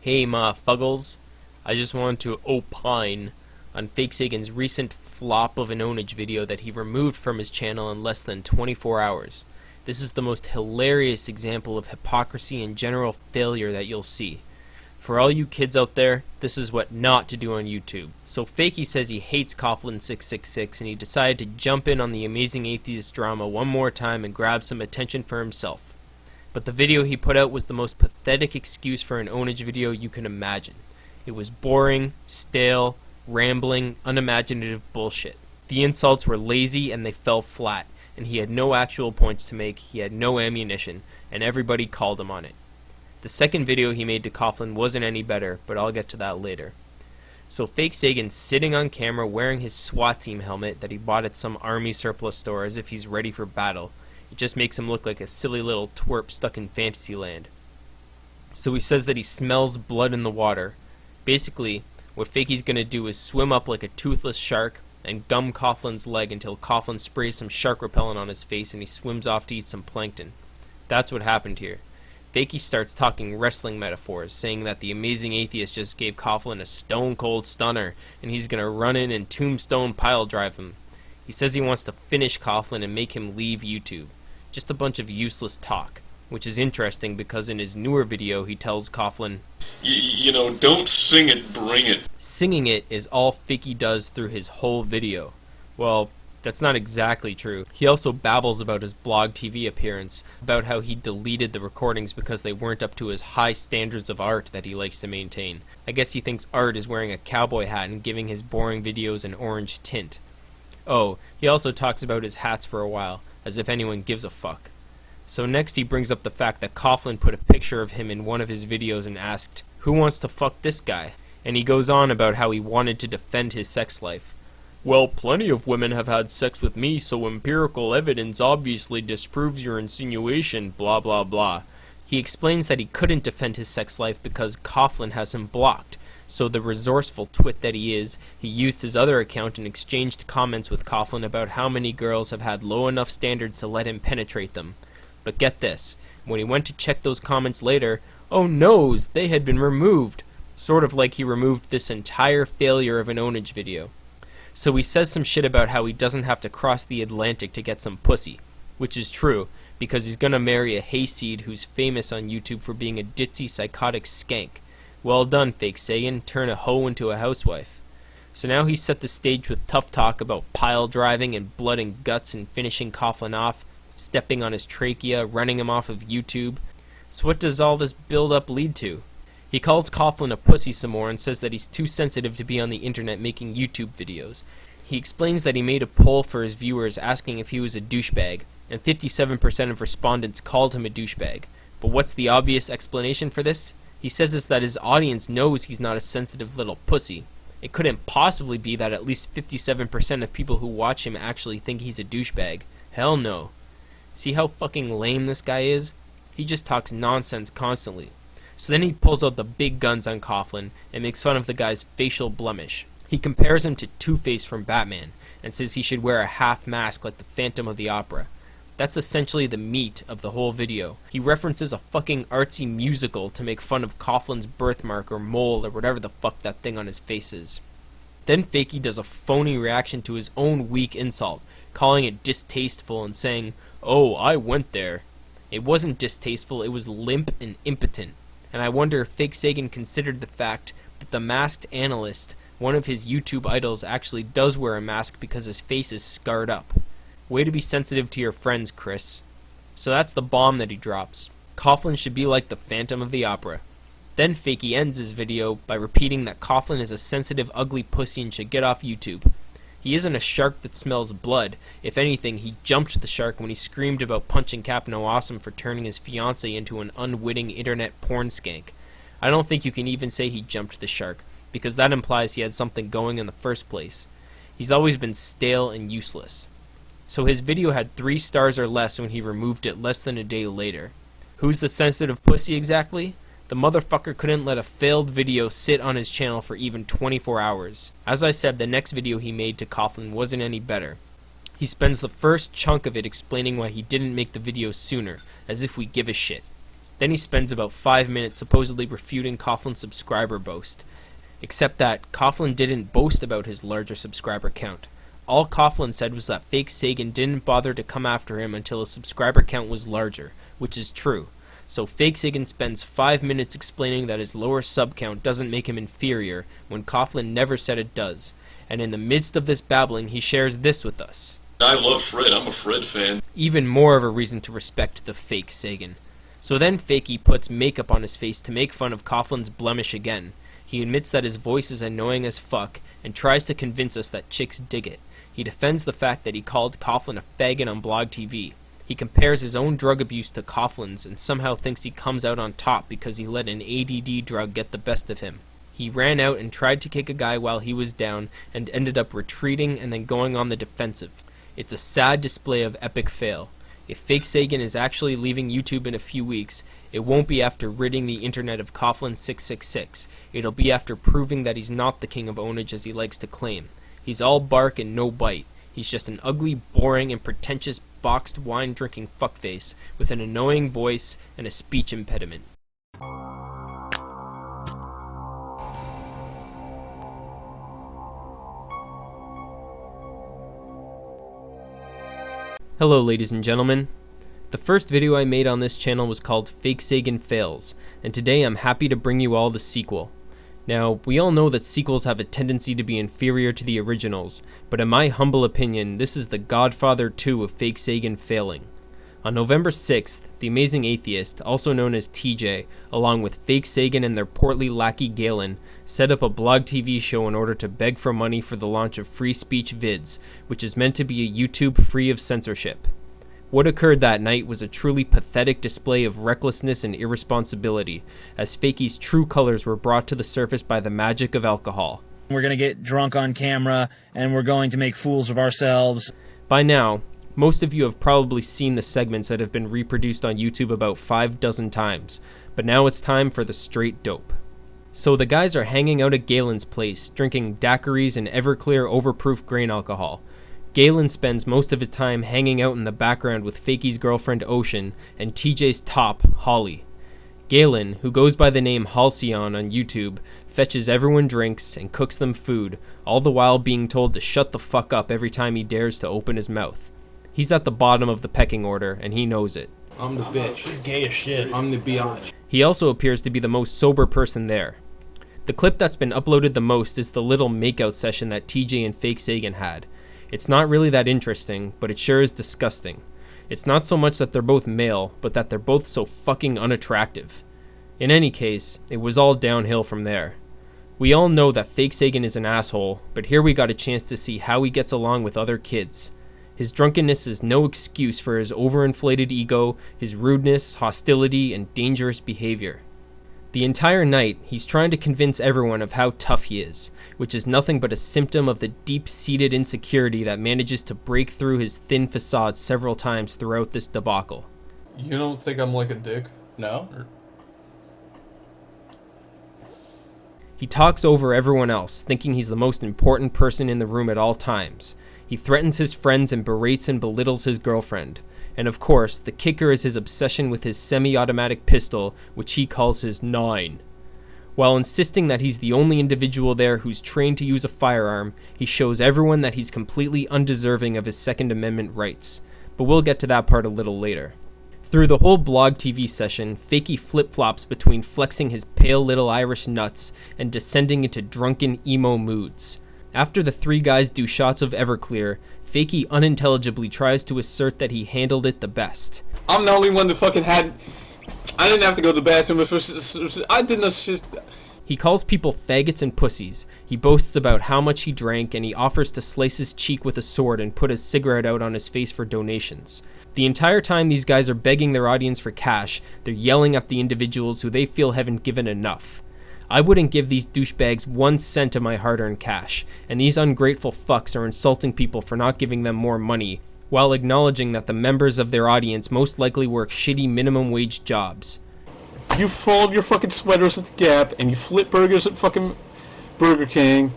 Hey ma fuggles, I just wanted to opine on fakesagan's recent flop of an ownage video that he removed from his channel in less than 24 hours. This is the most hilarious example of hypocrisy and general failure that you'll see. For all you kids out there, this is what not to do on YouTube. So Fakey says he hates Coughlin666 and he decided to jump in on the Amazing Atheist drama one more time and grab some attention for himself. But the video he put out was the most pathetic excuse for an ownage video you can imagine. It was boring, stale, rambling, unimaginative bullshit. The insults were lazy and they fell flat, and he had no actual points to make, he had no ammunition, and everybody called him on it. The second video he made to Coughlin wasn't any better, but I'll get to that later. So fakesagan's sitting on camera wearing his SWAT team helmet that he bought at some army surplus store as if he's ready for battle. It just makes him look like a silly little twerp stuck in Fantasyland. So he says that he smells blood in the water. Basically, what Fakey's gonna do is swim up like a toothless shark and gum Coughlin's leg until Coughlin sprays some shark repellent on his face and he swims off to eat some plankton. That's what happened here. Fakey starts talking wrestling metaphors, saying that the Amazing Atheist just gave Coughlin a stone-cold stunner and he's gonna run in and tombstone pile drive him. He says he wants to finish Coughlin and make him leave YouTube. Just a bunch of useless talk, which is interesting because in his newer video he tells Coughlin, You know, don't sing it, bring it. Singing it is all Fakey does through his whole video. Well, that's not exactly true. He also babbles about his blog TV appearance, about how he deleted the recordings because they weren't up to his high standards of art that he likes to maintain. I guess he thinks art is wearing a cowboy hat and giving his boring videos an orange tint. Oh, he also talks about his hats for a while, as if anyone gives a fuck. So next he brings up the fact that Coughlin put a picture of him in one of his videos and asked, "Who wants to fuck this guy?" And he goes on about how he wanted to defend his sex life. "Well, plenty of women have had sex with me, so empirical evidence obviously disproves your insinuation, blah blah blah." He explains that he couldn't defend his sex life because Coughlin has him blocked. So the resourceful twit that he is, he used his other account and exchanged comments with Coughlin about how many girls have had low enough standards to let him penetrate them. But get this, when he went to check those comments later, oh noes, they had been removed. Sort of like he removed this entire failure of an ownage video. So he says some shit about how he doesn't have to cross the Atlantic to get some pussy. Which is true, because he's gonna marry a hayseed who's famous on YouTube for being a ditzy psychotic skank. Well done, fakesagan, turn a hoe into a housewife. So now he's set the stage with tough talk about pile driving and blood and guts and finishing Coughlin off, stepping on his trachea, running him off of YouTube. So what does all this build-up lead to? He calls Coughlin a pussy some more and says that he's too sensitive to be on the internet making YouTube videos. He explains that he made a poll for his viewers asking if he was a douchebag, and 57% of respondents called him a douchebag. But what's the obvious explanation for this? He says it's that his audience knows he's not a sensitive little pussy. It couldn't possibly be that at least 57% of people who watch him actually think he's a douchebag. Hell no. See how fucking lame this guy is? He just talks nonsense constantly. So then he pulls out the big guns on Coughlin and makes fun of the guy's facial blemish. He compares him to Two-Face from Batman and says he should wear a half mask like the Phantom of the Opera. That's essentially the meat of the whole video. He references a fucking artsy musical to make fun of Coughlin's birthmark or mole or whatever the fuck that thing on his face is. Then Fakey does a phony reaction to his own weak insult, calling it distasteful and saying, "Oh, I went there." It wasn't distasteful, it was limp and impotent. And I wonder if fakesagan considered the fact that the masked analyst, one of his YouTube idols, actually does wear a mask because his face is scarred up. Way to be sensitive to your friends, Chris. So that's the bomb that he drops. Coughlin should be like the Phantom of the Opera. Then Fakey ends his video by repeating that Coughlin is a sensitive, ugly pussy and should get off YouTube. He isn't a shark that smells blood. If anything, he jumped the shark when he screamed about punching Captain Awesome for turning his fiancée into an unwitting internet porn skank. I don't think you can even say he jumped the shark, because that implies he had something going in the first place. He's always been stale and useless. So his video had 3 stars or less when he removed it less than a day later. Who's the sensitive pussy exactly? The motherfucker couldn't let a failed video sit on his channel for even 24 hours. As I said, the next video he made to Coughlin wasn't any better. He spends the first chunk of it explaining why he didn't make the video sooner, as if we give a shit. Then he spends about 5 minutes supposedly refuting Coughlin's subscriber boast. Except that Coughlin didn't boast about his larger subscriber count. All Coughlin said was that Fake Sagan didn't bother to come after him until his subscriber count was larger, which is true. So Fake Sagan spends 5 minutes explaining that his lower sub count doesn't make him inferior, when Coughlin never said it does. And in the midst of this babbling, he shares this with us. I love Fred. I'm a Fred fan. Even more of a reason to respect the Fake Sagan. So then Fakey puts makeup on his face to make fun of Coughlin's blemish again. He admits that his voice is annoying as fuck, and tries to convince us that chicks dig it. He defends the fact that he called Coughlin a faggot on Blog TV. He compares his own drug abuse to Coughlin's and somehow thinks he comes out on top because he let an ADD drug get the best of him. He ran out and tried to kick a guy while he was down and ended up retreating and then going on the defensive. It's a sad display of epic fail. If Fake Sagan is actually leaving YouTube in a few weeks, it won't be after ridding the internet of Coughlin 666. It'll be after proving that he's not the king of ownage as he likes to claim. He's all bark and no bite. He's just an ugly, boring, and pretentious boxed wine-drinking fuckface with an annoying voice and a speech impediment. Hello ladies and gentlemen. The first video I made on this channel was called Fake Sagan Fails, and today I'm happy to bring you all the sequel. Now, we all know that sequels have a tendency to be inferior to the originals, but in my humble opinion, this is the Godfather 2 of Fake Sagan failing. On November 6th, The Amazing Atheist, also known as TJ, along with Fake Sagan and their portly lackey Galen, set up a blog TV show in order to beg for money for the launch of Free Speech Vids, which is meant to be a YouTube free of censorship. What occurred that night was a truly pathetic display of recklessness and irresponsibility, as Fakey's true colors were brought to the surface by the magic of alcohol. We're going to get drunk on camera, and we're going to make fools of ourselves. By now, most of you have probably seen the segments that have been reproduced on YouTube about 5 dozen times, but now it's time for the straight dope. So the guys are hanging out at Galen's place, drinking daiquiris and Everclear overproof grain alcohol. Galen spends most of his time hanging out in the background with Fakey's girlfriend Ocean and TJ's top, Holly. Galen, who goes by the name Halcyon on YouTube, fetches everyone drinks and cooks them food, all the while being told to shut the fuck up every time he dares to open his mouth. He's at the bottom of the pecking order, and he knows it. I'm the bitch. He's gay as shit. I'm the biatch. He also appears to be the most sober person there. The clip that's been uploaded the most is the little makeout session that TJ and Fake Sagan had. It's not really that interesting, but it sure is disgusting. It's not so much that they're both male, but that they're both so fucking unattractive. In any case, it was all downhill from there. We all know that Fake Sagan is an asshole, but here we got a chance to see how he gets along with other kids. His drunkenness is no excuse for his overinflated ego, his rudeness, hostility, and dangerous behavior. The entire night, he's trying to convince everyone of how tough he is, which is nothing but a symptom of the deep-seated insecurity that manages to break through his thin facade several times throughout this debacle. You don't think I'm like a dick? No? He talks over everyone else, thinking he's the most important person in the room at all times. He threatens his friends and berates and belittles his girlfriend. And of course, the kicker is his obsession with his semi-automatic pistol, which he calls his 9. While insisting that he's the only individual there who's trained to use a firearm, he shows everyone that he's completely undeserving of his Second Amendment rights. But we'll get to that part a little later. Through the whole blog TV session, Fakey flip-flops between flexing his pale little Irish nuts and descending into drunken emo moods. After the three guys do shots of Everclear, Fakey unintelligibly tries to assert that he handled it the best. I'm the only one that fucking had... I didn't have to go to the bathroom. I didn't shit. He calls people faggots and pussies. He boasts about how much he drank, and he offers to slice his cheek with a sword and put a cigarette out on his face for donations. The entire time these guys are begging their audience for cash, they're yelling at the individuals who they feel haven't given enough. I wouldn't give these douchebags 1 cent of my hard-earned cash, and these ungrateful fucks are insulting people for not giving them more money, while acknowledging that the members of their audience most likely work shitty minimum wage jobs. You fold your fucking sweaters at the Gap, and you flip burgers at fucking Burger King.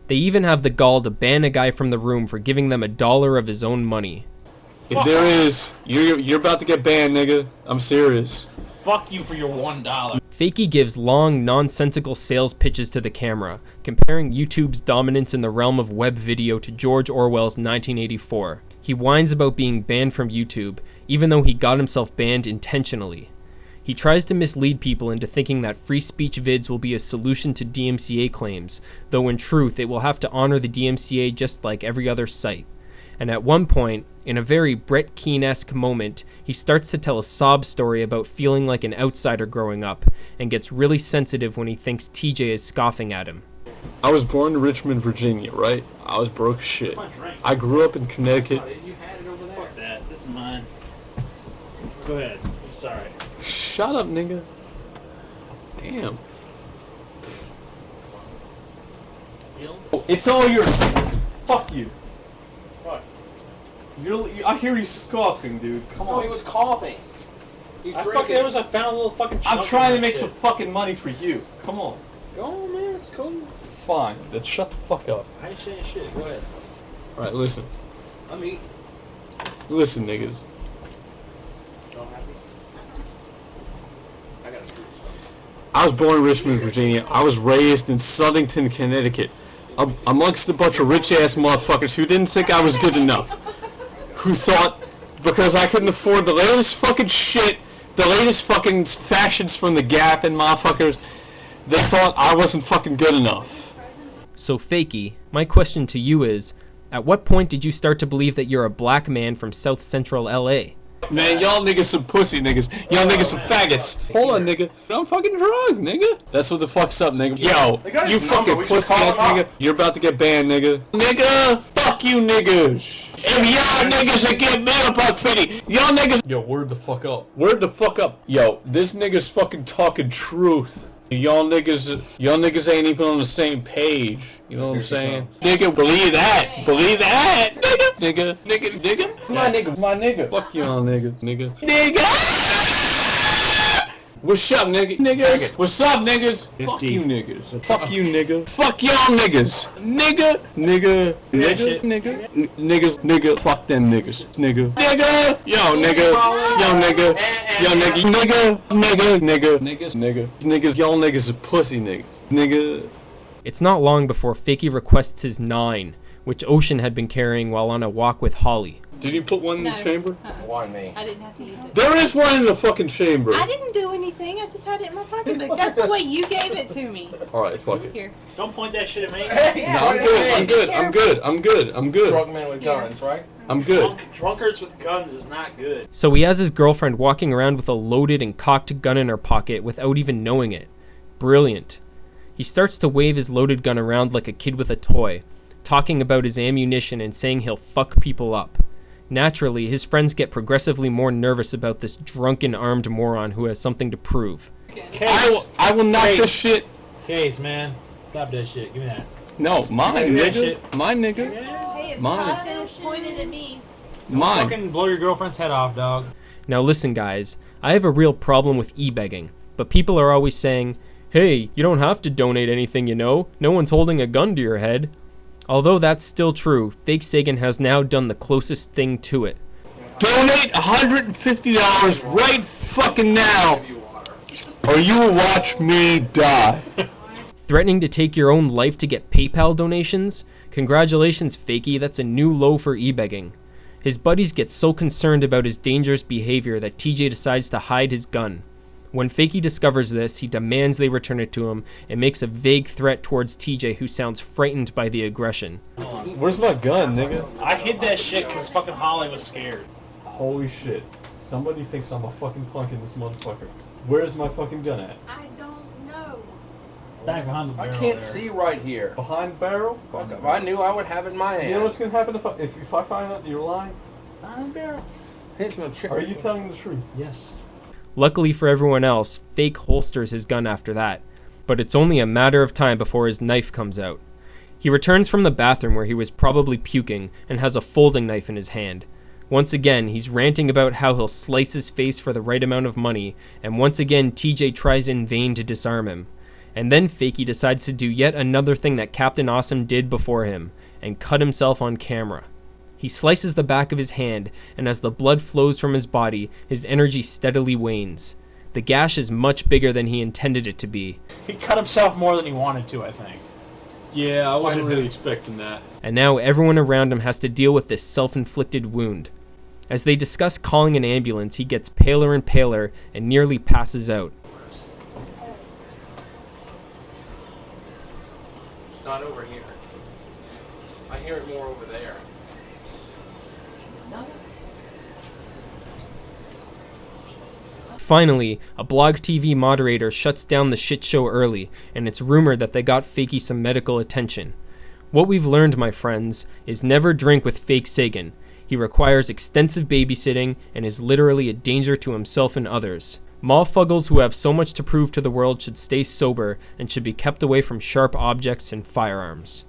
They even have the gall to ban a guy from the room for giving them $1 of his own money. If there is, you're about to get banned, nigga. I'm serious. Fuck you for your $1. Fakey gives long, nonsensical sales pitches to the camera, comparing YouTube's dominance in the realm of web video to George Orwell's 1984. He whines about being banned from YouTube, even though he got himself banned intentionally. He tries to mislead people into thinking that free speech vids will be a solution to DMCA claims, though in truth it will have to honor the DMCA just like every other site. And at one point, in a very Brett Keane-esque moment, he starts to tell a sob story about feeling like an outsider growing up, and gets really sensitive when he thinks TJ is scoffing at him. I was born in Richmond, Virginia, right? I was broke as shit. I grew up in Connecticut. Fuck that. This is mine. Go ahead. I'm sorry. Shut up, nigga. Damn. It's all yours. Fuck you. What? I hear you scoffing, dude. Come on. No, he was coughing. He's drinking. I found a little fucking chunk I'm trying in to that make shit. some fucking money for you. Come on. Go on, man. It's cool. Fine. Then shut the fuck up. I ain't saying shit. Go ahead. Alright, listen. I'm eating. Listen, niggas. Don't have me. I gotta do something. I was born in Richmond, Virginia. I was raised in Southington, Connecticut. Amongst a bunch of rich-ass motherfuckers who didn't think I was good enough. Who thought, because I couldn't afford the latest fucking shit, the latest fucking fashions from the Gap and motherfuckers, they thought I wasn't fucking good enough. So Fakey, my question to you is, at what point did you start to believe that you're a black man from South Central LA? Man, y'all niggas some pussy niggas. Y'all niggas some faggots. Hold on, nigga. I'm fucking drunk, nigga. That's what the fuck's up, nigga. Yo, They got you his number. fucking We should pussy call ass him nigga. up. You're about to get banned, nigga. Nigga, fuck you niggas. If y'all niggas that get mailbox pity, y'all niggas. Yo, word the fuck up. Word the fuck up. Yo, this nigga's fucking talking truth. Y'all niggas ain't even on the same page. You know what I'm saying? Nigga, believe that. Believe that. Nigga. Nigga. My nigga. Fuck y'all niggas. Nigga. What's up, nigga? Niggas. What's up, niggas? Fuck you, niggas. Fuck you, nigga. Fuck y'all, niggas. Nigga. Nigga. Fuck them niggas. Nigga. Yo, nigga. Niggas. Y'all niggas are pussy niggas. Nigga. It's not long before Fakey requests his 9, which Ocean had been carrying while on a walk with Holly. Did you put one in the chamber? Why me? I didn't have to use it. There is one in the fucking chamber. I didn't do anything. I just had it in my pocketbook. That's the way you gave it to me. Alright, fuck it. Here. Don't point that shit at me. No, I'm good. Drug men with guns, right? I'm good. Drunkards with guns is not good. So he has his girlfriend walking around with a loaded and cocked gun in her pocket without even knowing it. Brilliant. He starts to wave his loaded gun around like a kid with a toy, talking about his ammunition and saying he'll fuck people up. Naturally, his friends get progressively more nervous about this drunken armed moron who has something to prove. I will knock this shit. Case, man. Stop that shit. Give me that. No, mine, Give me that nigga. shit. Mine, nigga. Hey, it's Mine. popped and it's pointed at me. Mine. Fucking blow your girlfriend's head off, dog. Now listen guys, I have a real problem with e-begging, but people are always saying, hey, you don't have to donate anything, you know, no one's holding a gun to your head. Although that's still true, fakesagan has now done the closest thing to it. Donate $150 right fucking now, or you will watch me die. Threatening to take your own life to get PayPal donations? Congratulations, Fakey, that's a new low for e-begging. His buddies get so concerned about his dangerous behavior that TJ decides to hide his gun. When Fakey discovers this, he demands they return it to him and makes a vague threat towards TJ, who sounds frightened by the aggression. Where's my gun, nigga? I hid that shit because fucking Holly was scared. Holy shit. Somebody thinks I'm a fucking punk in this motherfucker. Where's my fucking gun at? I don't know. Back behind the I barrel can't there. see right here. Behind the barrel? Fuck, if I knew, I would have it in my hand. You know what's gonna happen if I find out you're lying? It's behind the barrel. Here's no trick. Are you telling the truth? Yes. Luckily for everyone else, Fake holsters his gun after that, but it's only a matter of time before his knife comes out. He returns from the bathroom where he was probably puking and has a folding knife in his hand. Once again, he's ranting about how he'll slice his face for the right amount of money, and once again TJ tries in vain to disarm him. And then Fakey decides to do yet another thing that Captain Awesome did before him, and cut himself on camera. He slices the back of his hand, and as the blood flows from his body, his energy steadily wanes. The gash is much bigger than he intended it to be. He cut himself more than he wanted to, I think. Yeah, I wasn't really expecting that. And now everyone around him has to deal with this self-inflicted wound. As they discuss calling an ambulance, he gets paler and paler and nearly passes out. It's not over here. I hear it more over there. Finally, a blog TV moderator shuts down the shit show early, and it's rumored that they got Fakey some medical attention. What we've learned, my friends, is never drink with Fake Sagan. He requires extensive babysitting and is literally a danger to himself and others. Mallfuggles who have so much to prove to the world should stay sober and should be kept away from sharp objects and firearms.